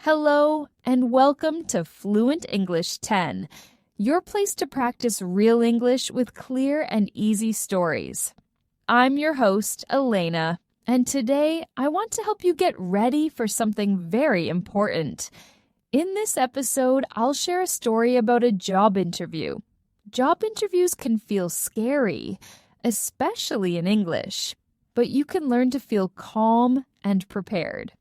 Hello, and welcome to Fluent English 10, your place to practice real English with clear and easy stories. I'm your host, Elena, and today I want to help you get ready for something very important. In this episode, I'll share a story about a job interview. Job interviews can feel scary, especially in English, but you can learn to feel calm and prepared.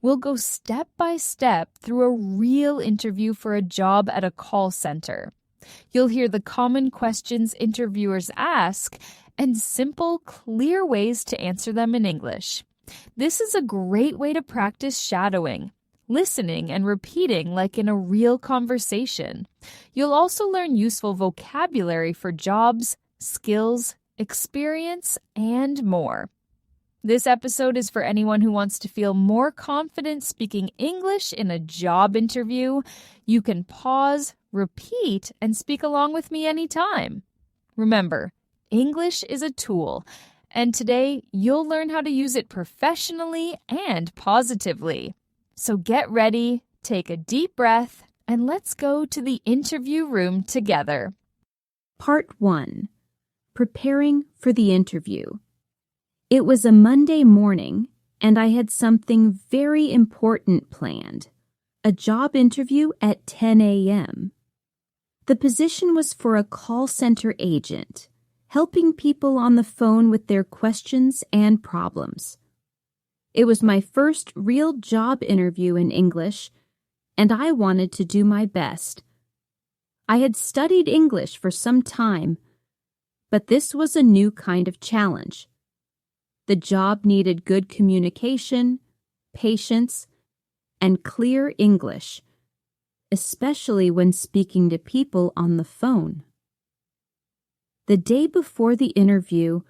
We'll go step by step through a real interview for a job at a call center. You'll hear the common questions interviewers ask and simple, clear ways to answer them in English. This is a great way to practice shadowing, listening and repeating like in a real conversation. You'll also learn useful vocabulary for jobs, skills, experience, and more. This episode is for anyone who wants to feel more confident speaking English in a job interview. You can pause, repeat, and speak along with me anytime. Remember, English is a tool, and today you'll learn how to use it professionally and positively. So get ready, take a deep breath, and let's go to the interview room together. Part 1. Preparing for the interview. It was a Monday morning, and I had something very important planned, a job interview at 10 a.m. The position was for a call center agent, helping people on the phone with their questions and problems. It was my first real job interview in English, and I wanted to do my best. I had studied English for some time, but this was a new kind of challenge. The job needed good communication, patience, and clear English, especially when speaking to people on the phone. The day before the interview,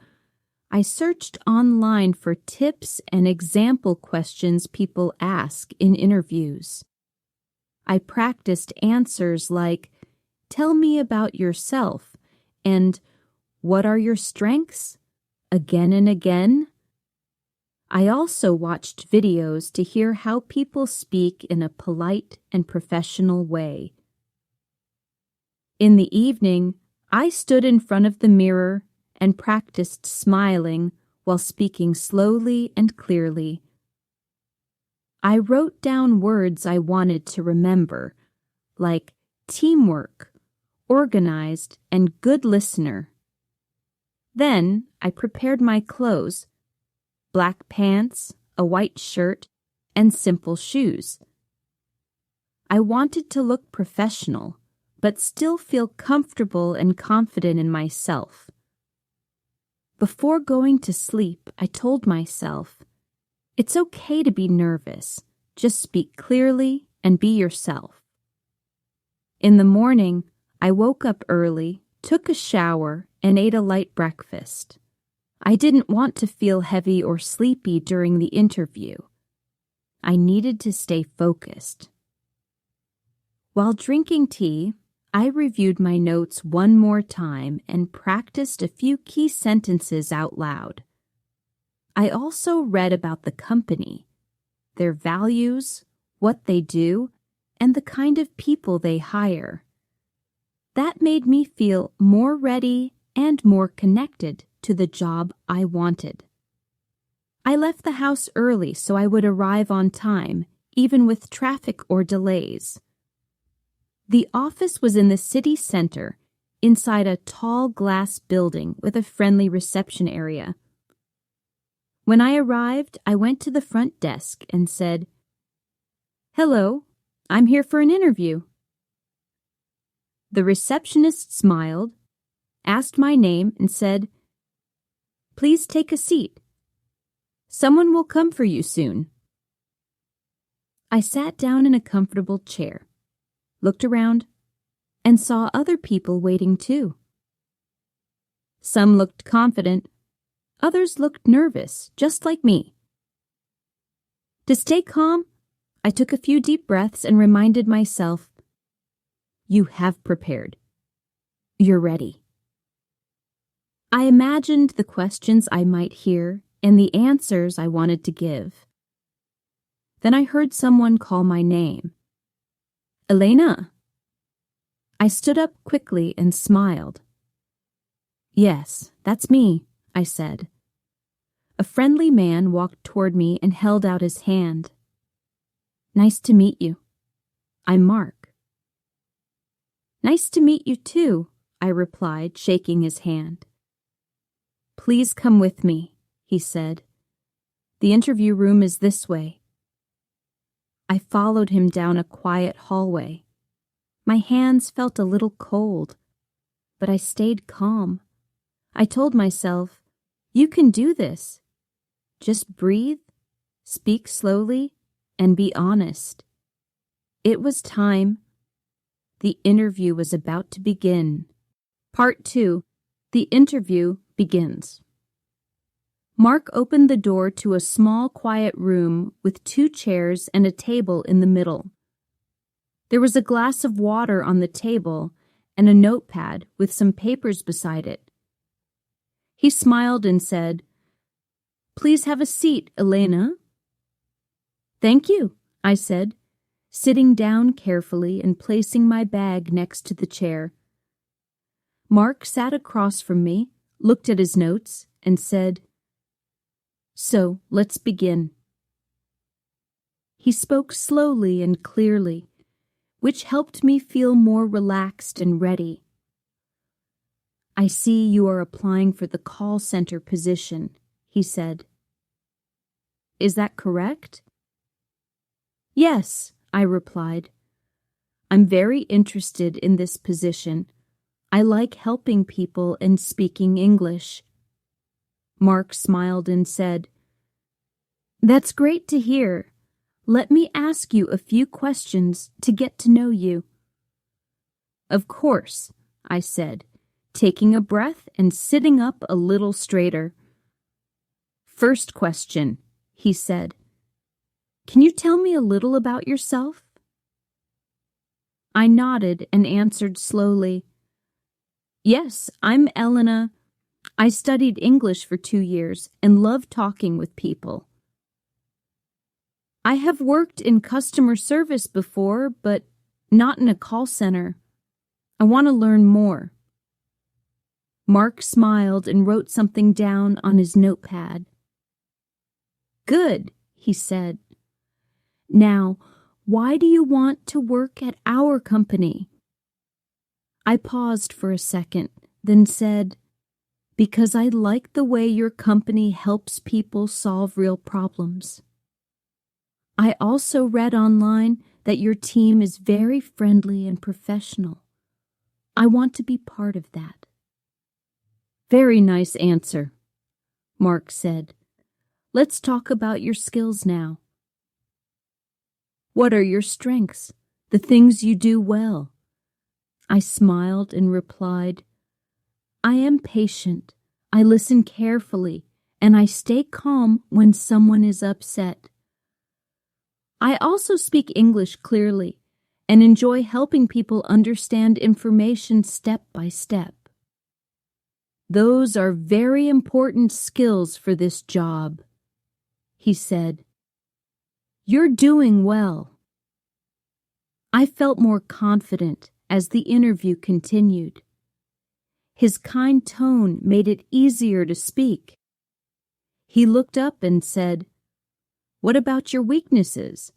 I searched online for tips and example questions people ask in interviews. I practiced answers like, "Tell me about yourself," and "What are your strengths?" again and again. I also watched videos to hear how people speak in a polite and professional way. In the evening, I stood in front of the mirror and practiced smiling while speaking slowly and clearly. I wrote down words I wanted to remember, like teamwork, organized, and good listener. Then I prepared my clothes, black pants, a white shirt, and simple shoes. I wanted to look professional, but still feel comfortable and confident in myself. Before going to sleep, I told myself, it's okay to be nervous. Just speak clearly and be yourself. In the morning, I woke up early, took a shower, and ate a light breakfast. I didn't want to feel heavy or sleepy during the interview. I needed to stay focused. While drinking tea, I reviewed my notes one more time and practiced a few key sentences out loud. I also read about the company, their values, what they do, and the kind of people they hire. That made me feel more ready and more connected to the job I wanted. I left the house early so I would arrive on time, even with traffic or delays. The office was in the city center, inside a tall glass building with a friendly reception area. When I arrived, I went to the front desk and said, "Hello, I'm here for an interview." The receptionist smiled, asked my name, and said, "Please take a seat. Someone will come for you soon." I sat down in a comfortable chair, looked around, and saw other people waiting too. Some looked confident, others looked nervous, just like me. To stay calm, I took a few deep breaths and reminded myself, you have prepared. You're ready. I imagined the questions I might hear and the answers I wanted to give. Then I heard someone call my name. Elena! I stood up quickly and smiled. Yes, that's me, I said. A friendly man walked toward me and held out his hand. Nice to meet you. I'm Mark. Nice to meet you too, I replied, shaking his hand. Please come with me, he said. The interview room is this way. I followed him down a quiet hallway. My hands felt a little cold, but I stayed calm. I told myself, you can do this. Just breathe, speak slowly, and be honest. It was time. The interview was about to begin. Part 2. The interview begins. Mark opened the door to a small, quiet room with 2 chairs and a table in the middle. There was a glass of water on the table and a notepad with some papers beside it. He smiled and said, Please have a seat, Elena. Thank you, I said, sitting down carefully and placing my bag next to the chair. Mark sat across from me, looked at his notes, and said, So, let's begin. He spoke slowly and clearly, which helped me feel more relaxed and ready. I see you are applying for the call center position, he said. Is that correct? Yes, I replied. I'm very interested in this position. I like helping people and speaking English. Mark smiled and said, That's great to hear. Let me ask you a few questions to get to know you. Of course, I said, taking a breath and sitting up a little straighter. First question, he said. Can you tell me a little about yourself? I nodded and answered slowly. Yes, I'm Elena. I studied English for 2 years and love talking with people. I have worked in customer service before, but not in a call center. I want to learn more. Mark smiled and wrote something down on his notepad. Good, he said. Now, why do you want to work at our company? I paused for a second, then said, Because I like the way your company helps people solve real problems. I also read online that your team is very friendly and professional. I want to be part of that. Very nice answer, Mark said. Let's talk about your skills now. What are your strengths, the things you do well? I smiled and replied, I am patient, I listen carefully, and I stay calm when someone is upset. I also speak English clearly and enjoy helping people understand information step by step. Those are very important skills for this job, he said. You're doing well. I felt more confident as the interview continued. His kind tone made it easier to speak. He looked up and said, What about your weaknesses?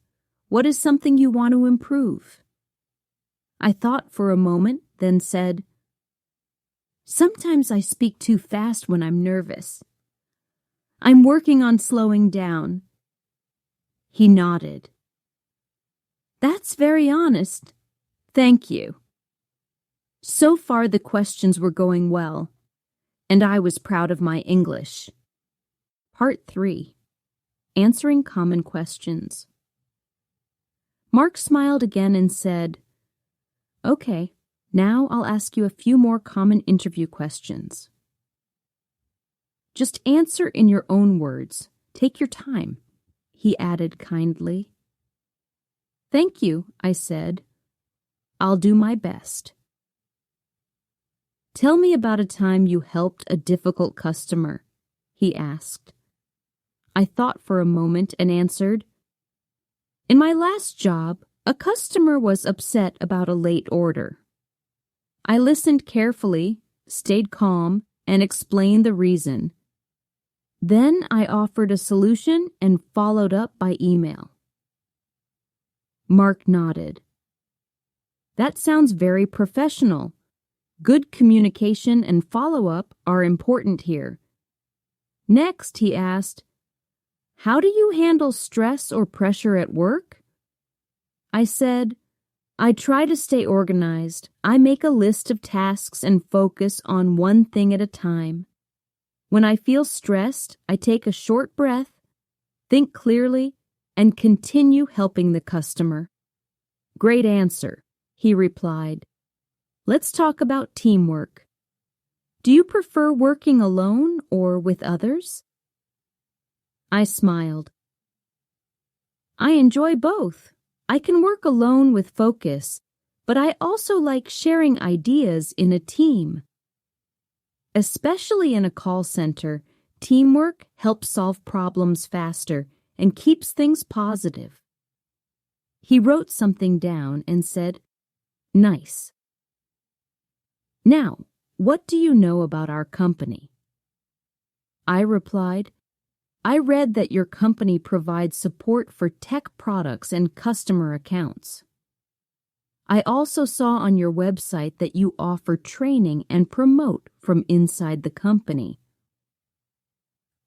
What is something you want to improve? I thought for a moment, then said, Sometimes I speak too fast when I'm nervous. I'm working on slowing down. He nodded. That's very honest. Thank you. So far the questions were going well, and I was proud of my English. Part 3. Answering Common Questions. Mark smiled again and said, Okay, now I'll ask you a few more common interview questions. Just answer in your own words. Take your time, he added kindly. Thank you, I said. I'll do my best. Tell me about a time you helped a difficult customer, he asked. I thought for a moment and answered, In my last job, a customer was upset about a late order. I listened carefully, stayed calm, and explained the reason. Then I offered a solution and followed up by email. Mark nodded. That sounds very professional. Good communication and follow-up are important here. Next, he asked, how do you handle stress or pressure at work? I said, I try to stay organized. I make a list of tasks and focus on one thing at a time. When I feel stressed, I take a short breath, think clearly, and continue helping the customer. Great answer, he replied. Let's talk about teamwork. Do you prefer working alone or with others? I smiled. I enjoy both. I can work alone with focus, but I also like sharing ideas in a team. Especially in a call center, teamwork helps solve problems faster and keeps things positive. He wrote something down and said, Nice. Now, what do you know about our company? I replied, I read that your company provides support for tech products and customer accounts. I also saw on your website that you offer training and promote from inside the company.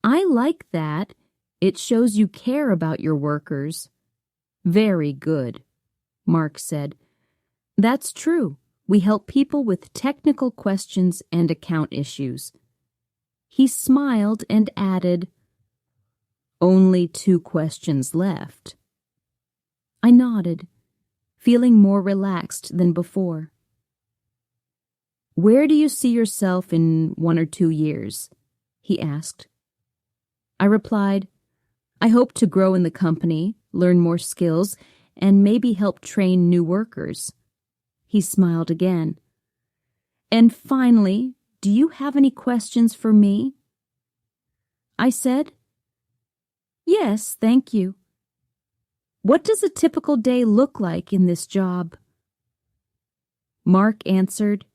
I like that. It shows you care about your workers. Very good, Mark said. That's true. We help people with technical questions and account issues. He smiled and added, Only 2 questions left. I nodded, feeling more relaxed than before. Where do you see yourself in 1 or 2 years? He asked. I replied, I hope to grow in the company, learn more skills, and maybe help train new workers. He smiled again. And finally, do you have any questions for me? I said, Yes, thank you. What does a typical day look like in this job? Mark answered,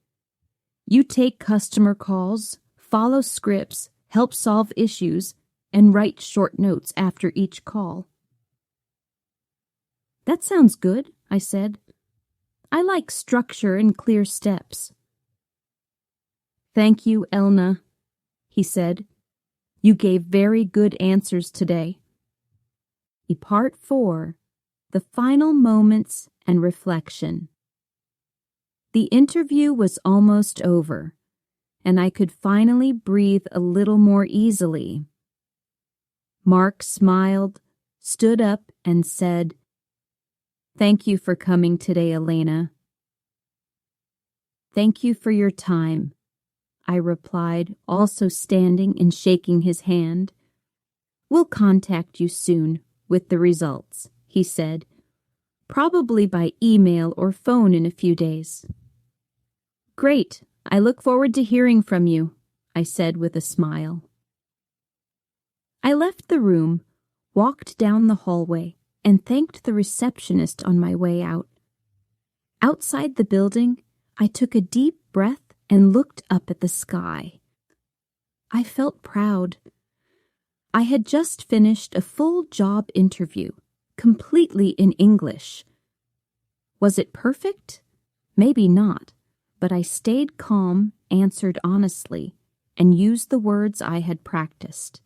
You take customer calls, follow scripts, help solve issues, and write short notes after each call. That sounds good, I said. I like structure and clear steps. Thank you, Elena, he said. You gave very good answers today. Part 4, The Final Moments and Reflection. The interview was almost over, and I could finally breathe a little more easily. Mark smiled, stood up, and said, Thank you for coming today, Elena. Thank you for your time, I replied, also standing and shaking his hand. We'll contact you soon with the results, he said, probably by email or phone in a few days. Great, I look forward to hearing from you, I said with a smile. I left the room, walked down the hallway, and thanked the receptionist on my way out. Outside the building, I took a deep breath and looked up at the sky. I felt proud. I had just finished a full job interview, completely in English. Was it perfect? Maybe not, but I stayed calm, answered honestly, and used the words I had practiced.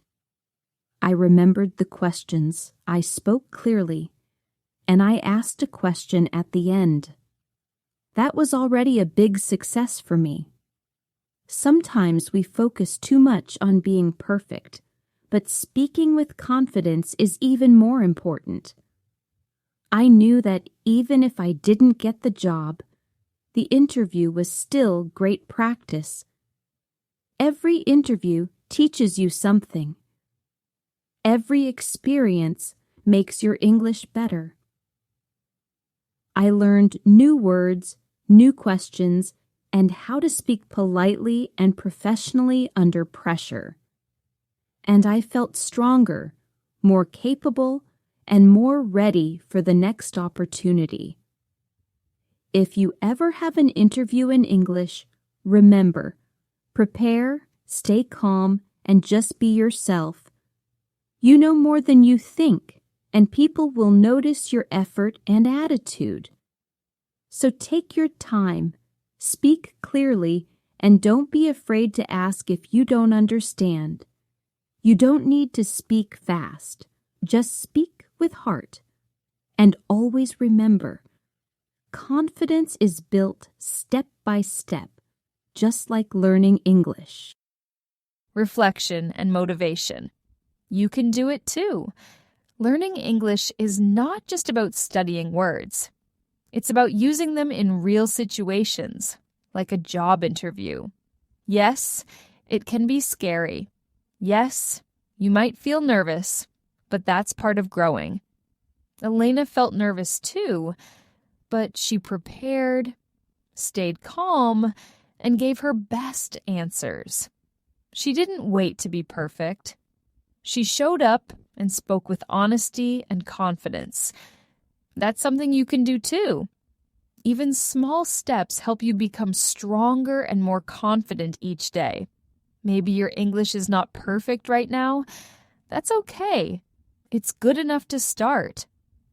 I remembered the questions, I spoke clearly, and I asked a question at the end. That was already a big success for me. Sometimes we focus too much on being perfect, but speaking with confidence is even more important. I knew that even if I didn't get the job, the interview was still great practice. Every interview teaches you something. Every experience makes your English better. I learned new words, new questions, and how to speak politely and professionally under pressure. And I felt stronger, more capable, and more ready for the next opportunity. If you ever have an interview in English, remember, prepare, stay calm, and just be yourself. You know more than you think, and people will notice your effort and attitude. So take your time, speak clearly, and don't be afraid to ask if you don't understand. You don't need to speak fast. Just speak with heart. And always remember, confidence is built step by step, just like learning English. Reflection and motivation. You can do it too. Learning English is not just about studying words. It's about using them in real situations, like a job interview. Yes, it can be scary. Yes, you might feel nervous, but that's part of growing. Elena felt nervous too, but she prepared, stayed calm, and gave her best answers. She didn't wait to be perfect. She showed up and spoke with honesty and confidence. That's something you can do too. Even small steps help you become stronger and more confident each day. Maybe your English is not perfect right now. That's okay. It's good enough to start.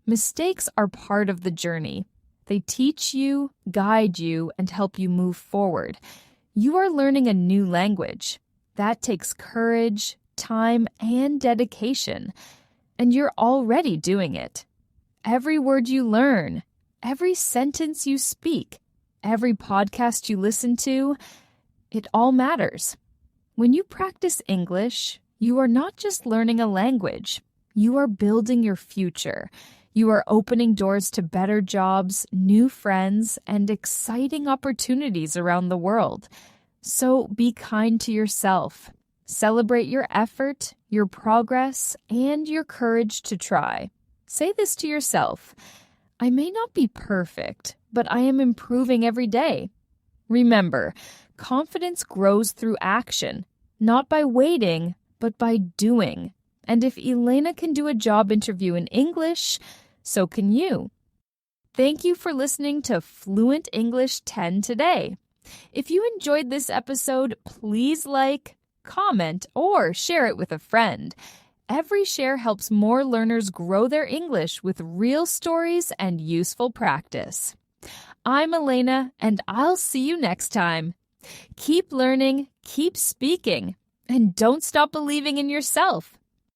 Mistakes are part of the journey. They teach you, guide you, and help you move forward. You are learning a new language. That takes courage, time, and dedication. And you're already doing it. Every word you learn, every sentence you speak, every podcast you listen to, it all matters. When you practice English, you are not just learning a language. You are building your future. You are opening doors to better jobs, new friends, and exciting opportunities around the world. So be kind to yourself. Celebrate your effort, your progress, and your courage to try. Say this to yourself: I may not be perfect, but I am improving every day. Remember, confidence grows through action, not by waiting, but by doing. And if Elena can do a job interview in English, so can you. Thank you for listening to Fluent English 10 today. If you enjoyed this episode, please like, comment, or share it with a friend. Every share helps more learners grow their English with real stories and useful practice. I'm Elena, and I'll see you next time. Keep learning, keep speaking, and don't stop believing in yourself.